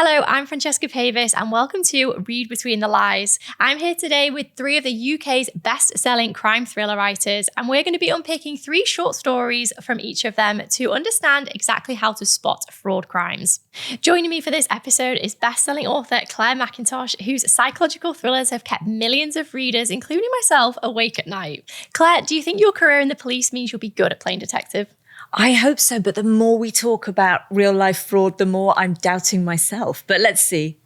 Hello, I'm Francesca Pavis and welcome to Read Between the Lies. I'm here today with three of the UK's best-selling crime thriller writers, and we're going to be unpicking three short stories from each of them to understand exactly how to spot fraud crimes. Joining me for this episode is best-selling author Clare Mackintosh, whose psychological thrillers have kept millions of readers, including myself, awake at night. Clare, do you think your career in the police means you'll be good at playing detective? I hope so, but the more we talk about real life fraud, the more I'm doubting myself. But let's see.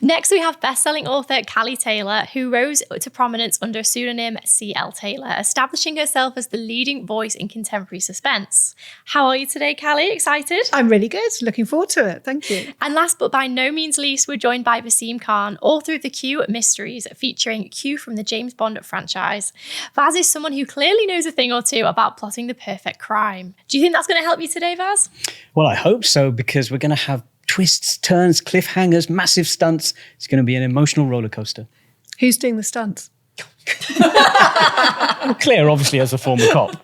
Next, we have best-selling author Callie Taylor, who rose to prominence under pseudonym C.L. Taylor, establishing herself as the leading voice in contemporary suspense. How are you today, Callie? Excited? I'm really good. Looking forward to it. Thank you. And last but by no means least, we're joined by Vaseem Khan, author of the Q Mysteries, featuring Q from the James Bond franchise. Vaz is someone who clearly knows a thing or two about plotting the perfect crime. Do you think that's going to help you today, Vaz? Well, I hope so, because we're going to have twists, turns, cliffhangers, massive stunts. It's going to be an emotional roller coaster. Who's doing the stunts? Claire, obviously, as a former cop.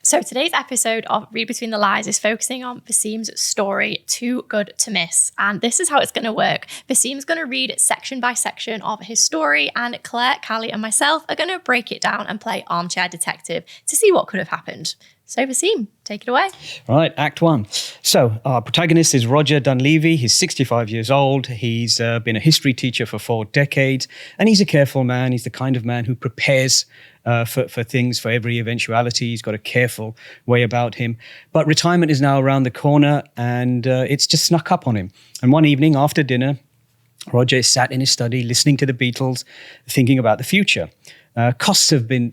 So today's episode of Read Between the Lies is focusing on Vaseem's story, Too Good to Miss. And this is how it's going to work. Vaseem's going to read section by section of his story, and Claire, Callie and myself are going to break it down and play armchair detective to see what could have happened. So Vaseem, take it away. All right, Act 1. So our protagonist is Roger Dunleavy. He's 65 years old. He's been a history teacher for 4 decades, and he's a careful man. He's the kind of man who prepares for things, for every eventuality. He's got a careful way about him. But retirement is now around the corner, and it's just snuck up on him. And one evening after dinner, Roger is sat in his study listening to the Beatles, thinking about the future. Costs have been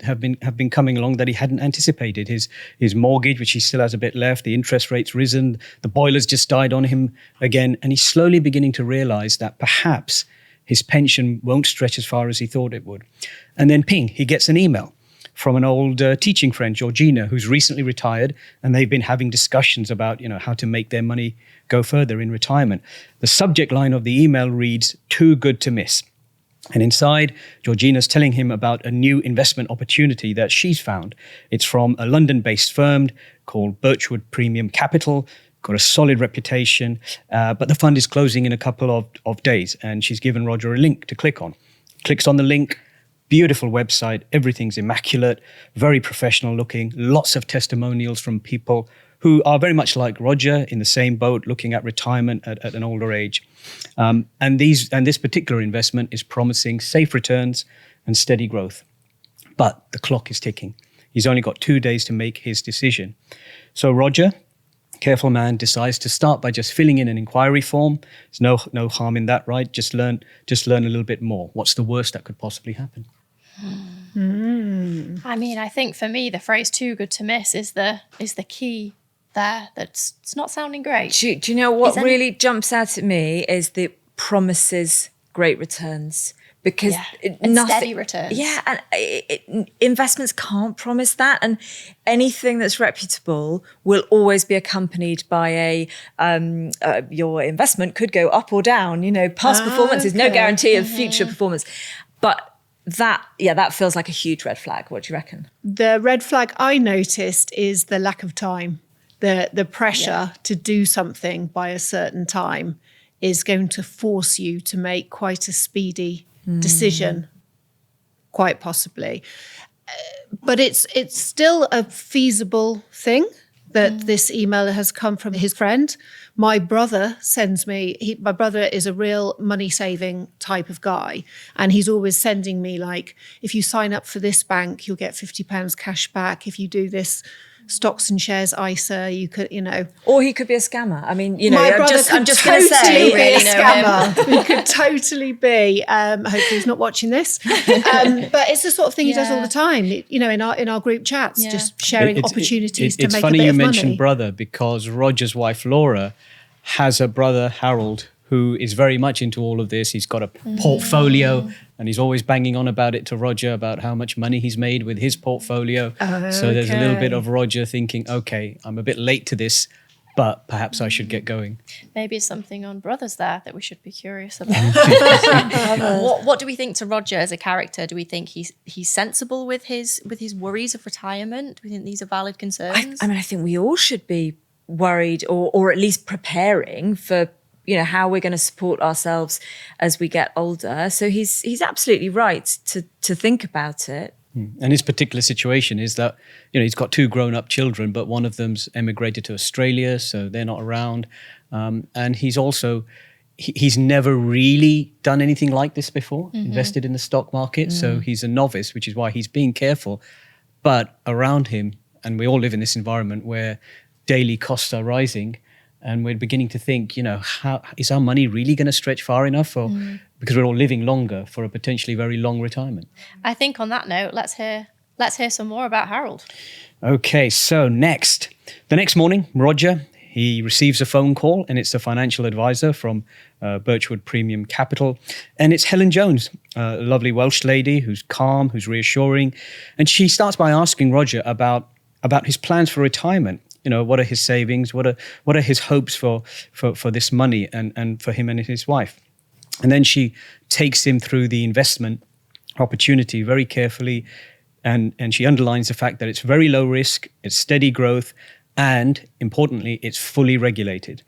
coming along that he hadn't anticipated. His mortgage, which he still has a bit left, the interest rate's risen, the boiler's just died on him again, and he's slowly beginning to realize that perhaps his pension won't stretch as far as he thought it would. And then ping, he gets an email from an old teaching friend, Georgina, who's recently retired, and they've been having discussions about, how to make their money go further in retirement. The subject line of the email reads, "Too good to miss." And inside, Georgina's telling him about a new investment opportunity that she's found. It's from a London-based firm called Birchwood Premium Capital, got a solid reputation, but the fund is closing in a couple of days, and she's given Roger a link to click on. Clicks on the link, beautiful website, everything's immaculate, very professional looking, lots of testimonials from people who are very much like Roger, in the same boat, looking at retirement at an older age. And this particular investment is promising safe returns and steady growth. But the clock is ticking. He's only got 2 days to make his decision. So Roger, careful man, decides to start by just filling in an inquiry form. There's no harm in that, right? Just learn a little bit more. What's the worst that could possibly happen? I mean, I think for me, the phrase "too good to miss" is the key there. It's not sounding great. Do you know what really jumps out at me is the promises great returns, because steady returns. Yeah, and investments can't promise that, and anything that's reputable will always be accompanied by your investment could go up or down. Past performance is no guarantee of future performance, but that feels like a huge red flag. What do you reckon? The red flag I noticed is the lack of time. The pressure to do something by a certain time is going to force you to make quite a speedy decision, quite possibly. But it's still a feasible thing that this email has come from his friend. My brother sends me, my brother is a real money-saving type of guy, and he's always sending me, like, if you sign up for this bank, you'll get £50 cash back. If you do this stocks and shares ISA, you could, Or he could be a scammer. I mean, my brother I'm just totally going to say, be a scammer. He could totally be. Hopefully he's not watching this. But it's the sort of thing he does all the time. In our group chats, just sharing opportunities to make a bit of money. It's funny you mentioned brother, because Roger's wife Laura has a brother Harold who is very much into all of this. He's got a portfolio, and he's always banging on about it to Roger about how much money he's made with his portfolio. So there's a little bit of Roger thinking, okay, I'm a bit late to this, but perhaps I should get going. Maybe it's something on Brothers there that we should be curious about. What do we think to Roger as a character? Do we think he's sensible with his worries of retirement? Do we think these are valid concerns? I think we all should be worried or at least preparing for, how we're going to support ourselves as we get older. So he's absolutely right to think about it. And his particular situation is that, he's got 2 grown-up children, but one of them's emigrated to Australia, so they're not around. And he's also, he's never really done anything like this before, invested in the stock market. So he's a novice, which is why he's being careful. But around him, and we all live in this environment where daily costs are rising, and we're beginning to think, how is our money really going to stretch far enough because we're all living longer for a potentially very long retirement? I think on that note, let's hear some more about Harold. Okay, so the next morning, Roger, he receives a phone call, and it's a financial advisor from Birchwood Premium Capital. And it's Helen Jones, a lovely Welsh lady who's calm, who's reassuring. And she starts by asking Roger about his plans for retirement. What are his savings? What are his hopes for this money and for him and his wife? And then she takes him through the investment opportunity very carefully. And she underlines the fact that it's very low risk, it's steady growth, and importantly, it's fully regulated.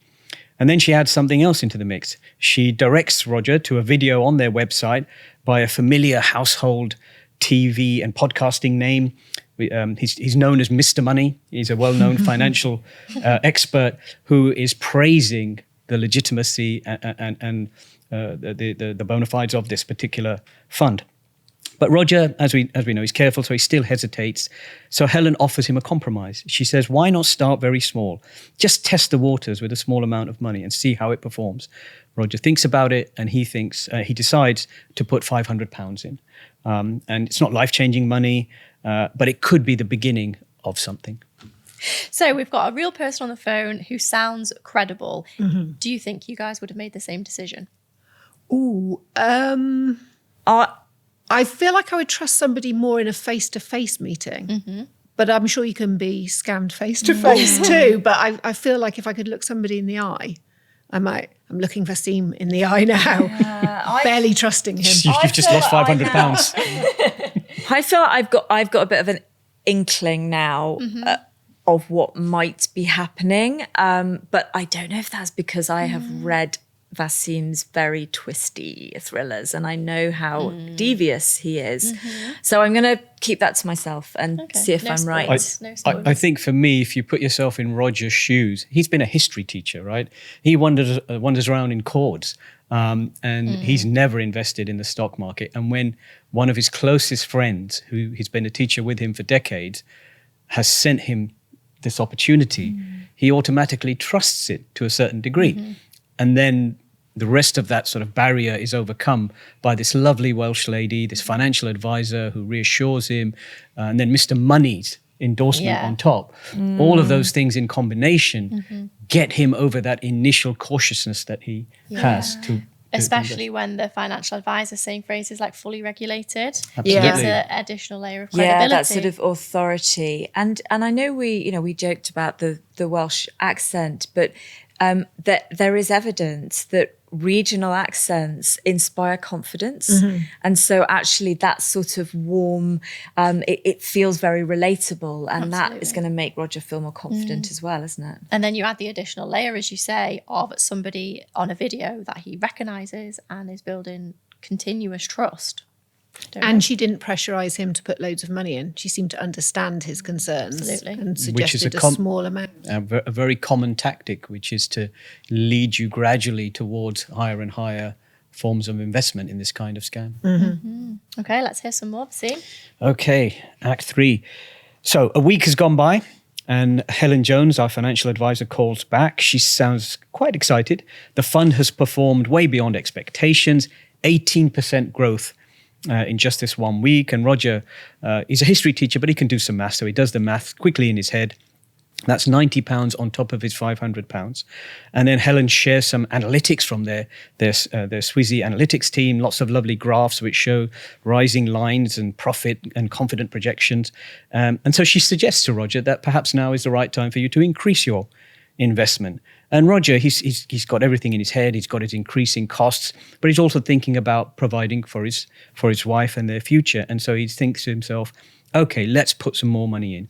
And then she adds something else into the mix. She directs Roger to a video on their website by a familiar household TV and podcasting name. He's known as Mr. Money. He's a well-known financial expert who is praising the legitimacy and the bona fides of this particular fund. But Roger, as we know, he's careful, so he still hesitates. So Helen offers him a compromise. She says, why not start very small? Just test the waters with a small amount of money and see how it performs. Roger thinks about it, and he decides to put £500 in. And it's not life-changing money, but it could be the beginning of something. So we've got a real person on the phone who sounds credible. Do you think you guys would have made the same decision? I feel like I would trust somebody more in a face-to-face meeting. But I'm sure you can be scammed face-to-face too. But I feel like if I could look somebody in the eye, I'm looking Vaseem in the eye now, barely trusting him. You've just lost £500. I feel like I've got a bit of an inkling now of what might be happening. But I don't know if that's because I have read Vaseem's very twisty thrillers, and I know how devious he is. So I'm going to keep that to myself and see if I'm right. I think for me, if you put yourself in Roger's shoes, he's been a history teacher, right? He wanders around in cords, and he's never invested in the stock market. And when one of his closest friends, who he's been a teacher with him for decades, has sent him this opportunity, he automatically trusts it to a certain degree. And then the rest of that sort of barrier is overcome by this lovely Welsh lady, this financial advisor who reassures him, and then Mr. Money's endorsement on top. All of those things in combination get him over that initial cautiousness that he has to especially when the financial advisor saying phrases like fully regulated. Absolutely. It gives an additional layer of credibility. Yeah, that sort of authority. And I know we joked about the Welsh accent, but that there is evidence that regional accents inspire confidence. And so actually that sort of warm, it feels very relatable, and that is going to make Roger feel more confident as well, isn't it? And then you add the additional layer, as you say, of somebody on a video that he recognises and is building continuous trust. And she didn't pressurise him to put loads of money in. She seemed to understand his concerns and suggested a small amount. A very common tactic, which is to lead you gradually towards higher and higher forms of investment in this kind of scam. Okay, let's hear some more, Vaseem. Okay, Act 3. So a week has gone by, and Helen Jones, our financial advisor, calls back. She sounds quite excited. The fund has performed way beyond expectations, 18% growth in just this 1 week. And Roger, he's a history teacher, but he can do some maths, so he does the maths quickly in his head. That's £90 on top of his £500. And then Helen shares some analytics from their Swizzy analytics team, lots of lovely graphs which show rising lines and profit and confident projections. And so she suggests to Roger that perhaps now is the right time for you to increase your investment. And Roger, he's got everything in his head. He's got his increasing costs, but he's also thinking about providing for his wife and their future. And so he thinks to himself, okay, let's put some more money in.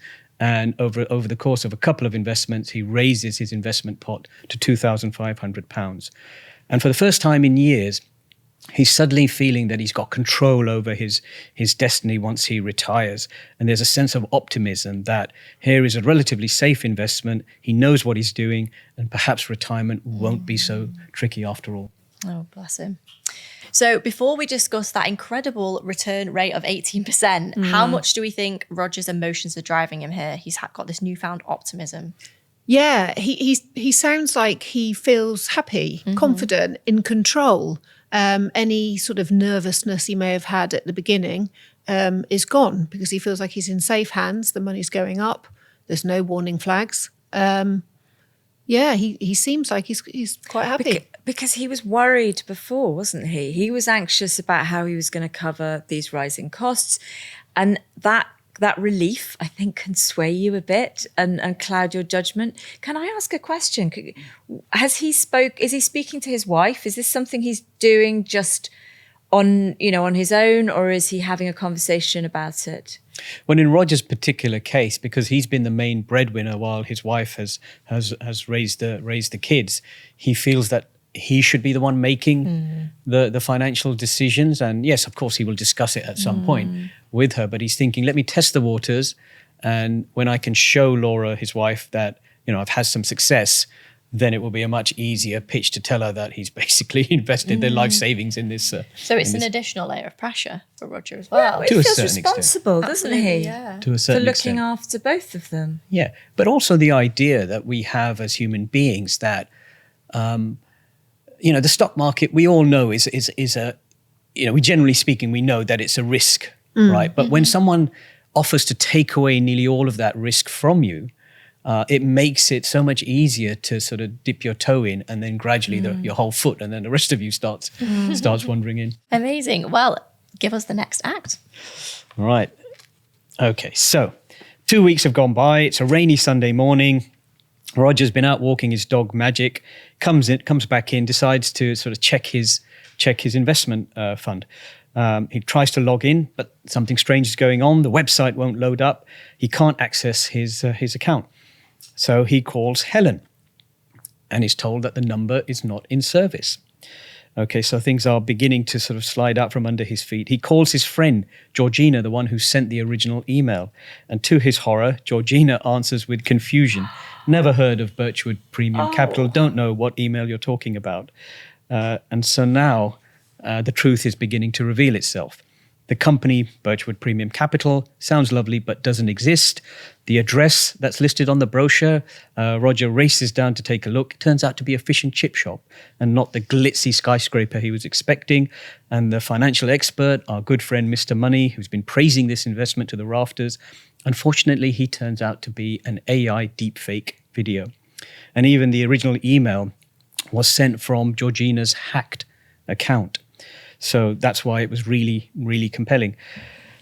And over the course of a couple of investments, he raises his investment pot to £2,500. And for the first time in years, he's suddenly feeling that he's got control over his destiny once he retires. And there's a sense of optimism that here is a relatively safe investment. He knows what he's doing, and perhaps retirement won't be so tricky after all. Oh, bless him. So before we discuss that incredible return rate of 18%, how much do we think Roger's emotions are driving him here? He's got this newfound optimism. Yeah, he sounds like he feels happy, confident, in control. Any sort of nervousness he may have had at the beginning is gone because he feels like he's in safe hands. The money's going up. There's no warning flags. He seems like he's quite happy. Because he was worried before, wasn't he? He was anxious about how he was going to cover these rising costs. And that relief, I think, can sway you a bit and cloud your judgment. Can I ask a question? Is he speaking to his wife? Is this something he's doing just on his own, or is he having a conversation about it? Well, in Roger's particular case, because he's been the main breadwinner while his wife has raised the kids, he feels that he should be the one making the financial decisions. And yes, of course, he will discuss it at some point with her, but he's thinking, let me test the waters. And when I can show Laura, his wife, that, I've had some success, then it will be a much easier pitch to tell her that he's basically invested their life savings in this. So it's an additional layer of pressure for Roger as well. He feels responsible, doesn't he? Yeah. To a certain looking extent. after both of them. Yeah, but also the idea that we have as human beings that, the stock market, we all know is a, we generally speaking, we know that it's a risk, right? But when someone offers to take away nearly all of that risk from you, it makes it so much easier to sort of dip your toe in, and then gradually your whole foot, and then the rest of you starts wandering in. Amazing. Well, give us the next act. All right. Okay, so 2 weeks have gone by. It's a rainy Sunday morning. Roger's been out walking his dog Magic, comes back in, decides to sort of check his investment fund. He tries to log in, but something strange is going on. The website won't load up. He can't access his account. So he calls Helen and is told that the number is not in service. Okay, so things are beginning to sort of slide out from under his feet. He calls his friend, Georgina, the one who sent the original email. And to his horror, Georgina answers with confusion. Never heard of Birchwood Premium Capital, don't know what email you're talking about. And so now the truth is beginning to reveal itself. The company, Birchwood Premium Capital, sounds lovely but doesn't exist. The address that's listed on the brochure, Roger races down to take a look. It turns out to be a fish and chip shop and not the glitzy skyscraper he was expecting. And the financial expert, our good friend Mr. Money, who's been praising this investment to the rafters, unfortunately, he turns out to be an AI deepfake video. And even the original email was sent from Georgina's hacked account. So that's why it was really, really compelling.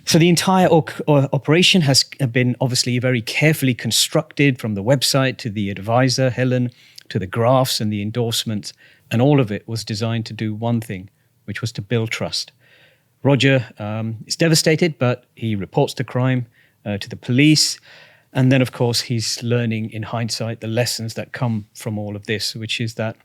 So the entire operation has been obviously very carefully constructed, from the website to the advisor, Helen, to the graphs and the endorsements. And all of it was designed to do one thing, which was to build trust. Roger is devastated, but he reports the crime to the police. And then, of course, he's learning in hindsight the lessons that come from all of this, which is that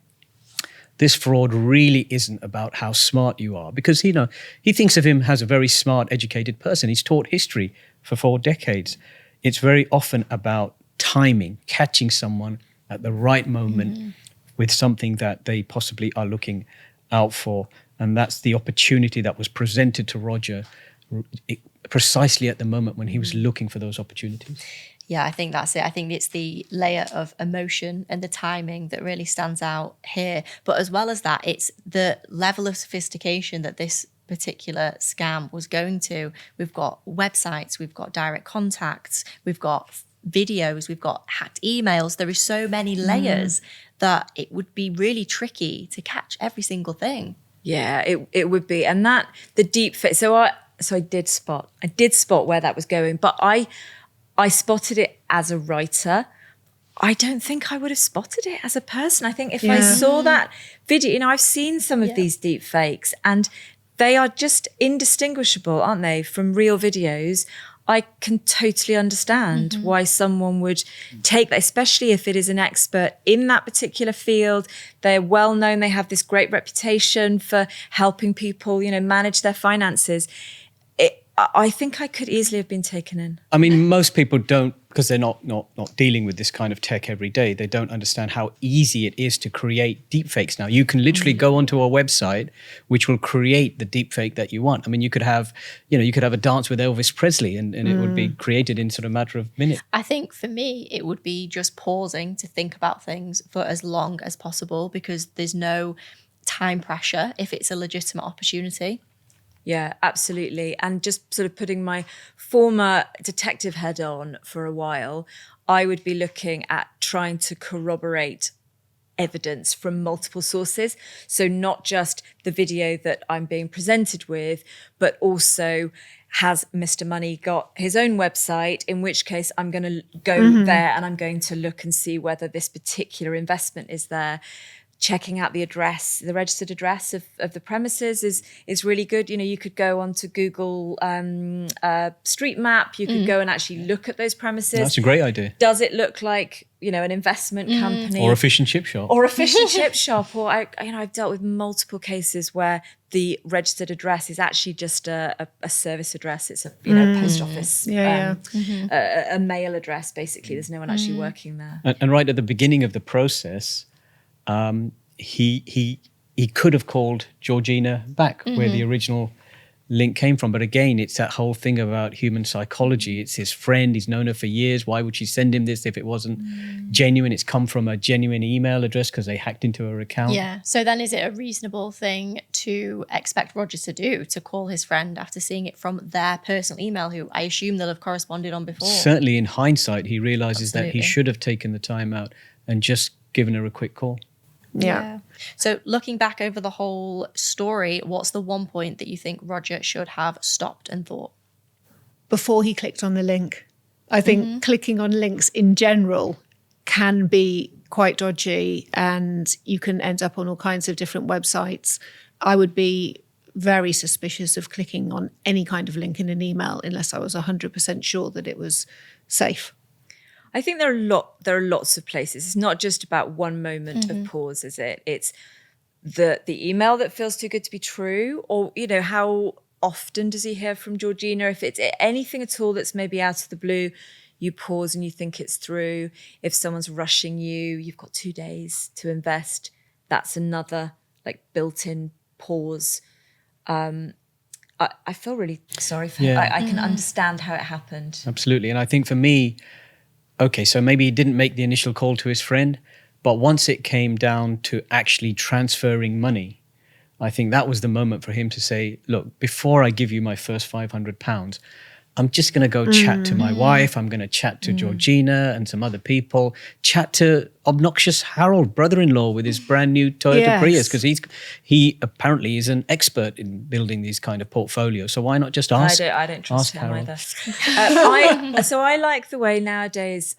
this fraud really isn't about how smart you are, because, he thinks of him as a very smart, educated person. He's taught history for 4 decades. It's very often about timing, catching someone at the right moment with something that they possibly are looking out for. And that's the opportunity that was presented to Roger precisely at the moment when he was looking for those opportunities. Yeah, I think that's it. I think it's the layer of emotion and the timing that really stands out here. But as well as that, it's the level of sophistication that this particular scam was going to. We've got websites, we've got direct contacts, we've got videos, we've got hacked emails. There are so many layers that it would be really tricky to catch every single thing. Yeah, it would be. And that, the deep fit. So I did spot where that was going, but I spotted it as a writer. I don't think I would have spotted it as a person. I think if I saw that video, I've seen some of these deep fakes and they are just indistinguishable, aren't they, from real videos. I can totally understand why someone would take that, especially if it is an expert in that particular field. They're well known. They have this great reputation for helping people, manage their finances. I think I could easily have been taken in. I mean, most people don't, because they're not dealing with this kind of tech every day. They don't understand how easy it is to create deepfakes now. You can literally go onto a website which will create the deepfake that you want. I mean, you could have a dance with Elvis Presley and it would be created in sort of a matter of minutes. I think for me, it would be just pausing to think about things for as long as possible, because there's no time pressure if it's a legitimate opportunity. Yeah, absolutely. And just sort of putting my former detective head on for a while, I would be looking at trying to corroborate evidence from multiple sources. So not just the video that I'm being presented with, but also, has Mr. Money got his own website? In which case I'm going to go there and I'm going to look and see whether this particular investment is there. Checking out the address, the registered address of the premises is really good. You could go onto Google Street Map. You could go and actually look at those premises. That's a great idea. Does it look like, an investment company? Or a fish and chip shop. Or a fish and chip shop. Or, I've dealt with multiple cases where the registered address is actually just a service address. It's a post office, a mail address, basically. There's no one actually working there. And right at the beginning of the process, he could have called Georgina back where the original link came from. But again, it's that whole thing about human psychology. It's his friend. He's known her for years. Why would she send him this if it wasn't genuine? It's come from a genuine email address because they hacked into her account. Yeah. So then is it a reasonable thing to expect Roger to do, to call his friend after seeing it from their personal email, who I assume they'll have corresponded on before? Certainly in hindsight, he realizes that he should have taken the time out and just given her a quick call. Yeah. So looking back over the whole story, what's the one point that you think Roger should have stopped and thought? Before he clicked on the link. I think clicking on links in general can be quite dodgy and you can end up on all kinds of different websites. I would be very suspicious of clicking on any kind of link in an email unless I was 100% sure that it was safe. I think there are lots of places. It's not just about one moment of pause, is it? It's the email that feels too good to be true, or how often does he hear from Georgina? If it's anything at all that's maybe out of the blue, you pause and you think it's through. If someone's rushing you, you've got 2 days to invest. That's another built-in pause. I feel really sorry for him. I can understand how it happened. Absolutely. And I think for me, okay, so maybe he didn't make the initial call to his friend, but once it came down to actually transferring money, I think that was the moment for him to say, look, before I give you my first £500, I'm just going to go chat to my wife. I'm going to chat to Georgina and some other people, chat to obnoxious Harold, brother-in-law, with his brand new Toyota Prius, because he apparently is an expert in building these kind of portfolios. So why not just ask? I don't trust him Harold. either. So I like the way nowadays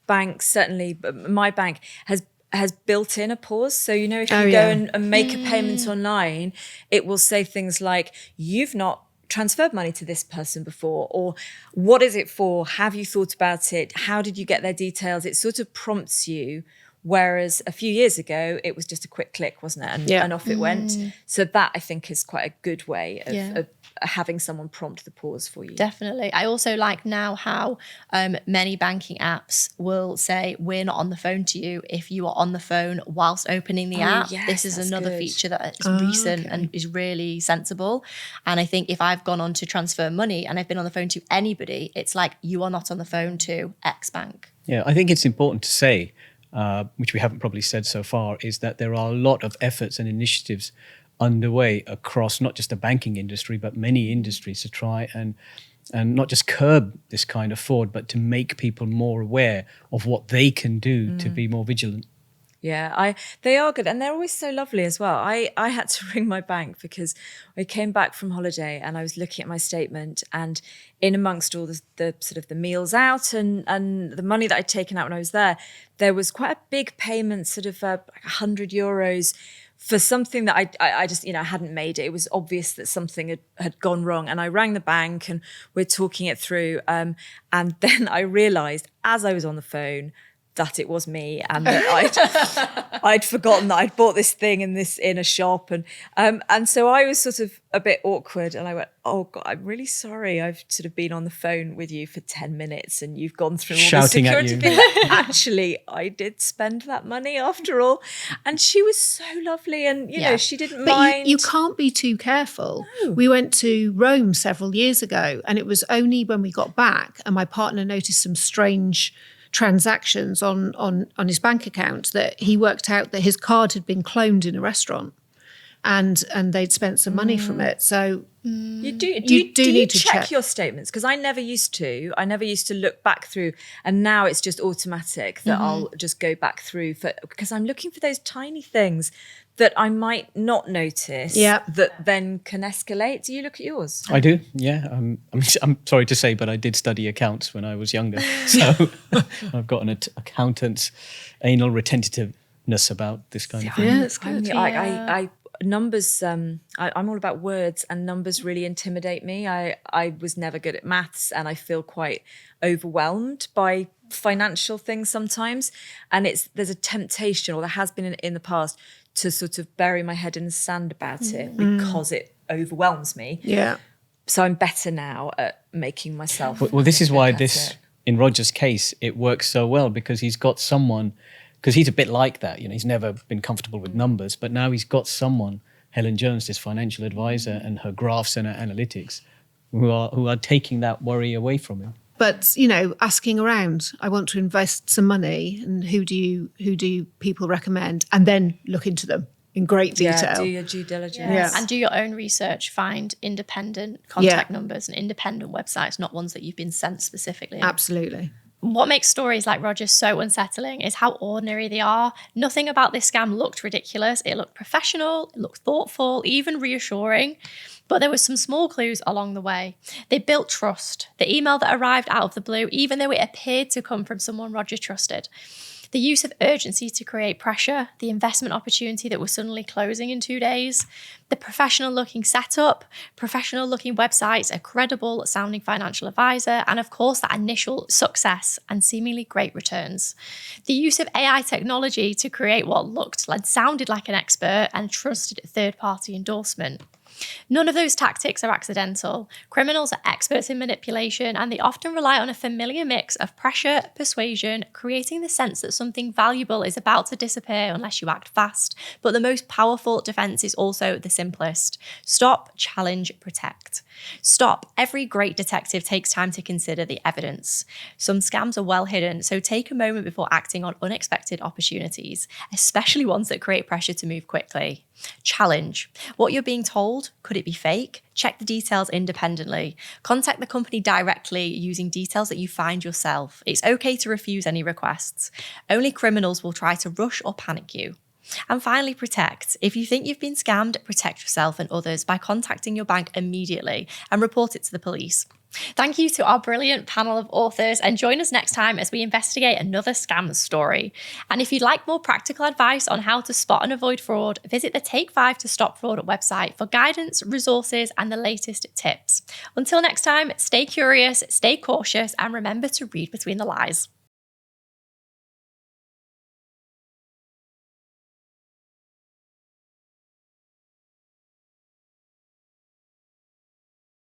banks, certainly my bank, has built in a pause. So, if you go and make a payment online, it will say things like, you've not transferred money to this person before, or what is it for? Have you thought about it? How did you get their details? It sort of prompts you. Whereas a few years ago, it was just a quick click, wasn't it? And off it went. So that, I think, is quite a good way of having someone prompt the pause for you. Definitely. I also like now how many banking apps will say, we're not on the phone to you if you are on the phone whilst opening the app. Yes, this is another good. feature that is recent and is really sensible. And I think if I've gone on to transfer money and I've been on the phone to anybody, it's like, you are not on the phone to X bank. Yeah, I think it's important to say, which we haven't probably said so far, is that there are a lot of efforts and initiatives underway across not just the banking industry, but many industries to try and not just curb this kind of fraud, but to make people more aware of what they can do to be more vigilant. Yeah, they are good, and they're always so lovely as well. I had to ring my bank because I came back from holiday and I was looking at my statement, and in amongst all the sort of the meals out and the money that I'd taken out when I was there was quite a big payment, sort of like €100 for something that I just, hadn't made it. It was obvious that something had gone wrong. And I rang the bank and we're talking it through. And then I realised as I was on the phone that it was me and that I'd forgotten that I'd bought this thing in a shop. And so I was sort of a bit awkward and I went, oh God, I'm really sorry. I've sort of been on the phone with you for 10 minutes and you've gone through all shouting the at security you. thing. Actually, I did spend that money after all. And she was so lovely and, she didn't mind. But you can't be too careful. No. We went to Rome several years ago and it was only when we got back and my partner noticed some strange transactions on his bank account that he worked out that his card had been cloned in a restaurant and they'd spent some money from it. So you do need to check your statements, because I never used to look back through, and now it's just automatic that I'll just go back through because I'm looking for those tiny things that I might not notice that then can escalate. Do you look at yours? I do, yeah. I'm sorry to say, but I did study accounts when I was younger. So I've got an accountant's anal retentiveness about this kind of thing. Yeah, that's good. I numbers, I'm all about words, and numbers really intimidate me. I was never good at maths and I feel quite overwhelmed by financial things sometimes. And there's a temptation, or there has been in the past, to sort of bury my head in the sand about it because it overwhelms me. Yeah. So I'm better now at making myself. Well, this is why in Roger's case, it works so well, because he's got someone, because he's a bit like that. He's never been comfortable with numbers, but now he's got someone, Helen Jones, this financial advisor, and her graphs and her analytics, who are taking that worry away from him. But, asking around, I want to invest some money, and who do people recommend? And then look into them in great detail. Yeah, do your due diligence. Yeah. And do your own research. Find independent contact numbers and independent websites, not ones that you've been sent specifically. Absolutely. What makes stories like Roger's so unsettling is how ordinary they are. Nothing about this scam looked ridiculous. It looked professional, it looked thoughtful, even reassuring. But there were some small clues along the way. They built trust. The email that arrived out of the blue, even though it appeared to come from someone Roger trusted. The use of urgency to create pressure, the investment opportunity that was suddenly closing in 2 days, the professional-looking setup, professional-looking websites, a credible-sounding financial advisor, and of course, that initial success and seemingly great returns. The use of AI technology to create what looked and sounded like an expert and trusted third-party endorsement. None of those tactics are accidental. Criminals are experts in manipulation, and they often rely on a familiar mix of pressure, persuasion, creating the sense that something valuable is about to disappear unless you act fast. But the most powerful defense is also the simplest. Stop, challenge, protect. Stop. Every great detective takes time to consider the evidence. Some scams are well hidden, so take a moment before acting on unexpected opportunities, especially ones that create pressure to move quickly. Challenge. What you're being told, could it be fake? Check the details independently. Contact the company directly using details that you find yourself. It's okay to refuse any requests. Only criminals will try to rush or panic you. And finally, protect. If you think you've been scammed, protect yourself and others by contacting your bank immediately and report it to the police. Thank you to our brilliant panel of authors, and join us next time as we investigate another scam story. And if you'd like more practical advice on how to spot and avoid fraud, visit the Take 5 to Stop Fraud website for guidance, resources, and the latest tips. Until next time, stay curious, stay cautious, and remember to read between the lies.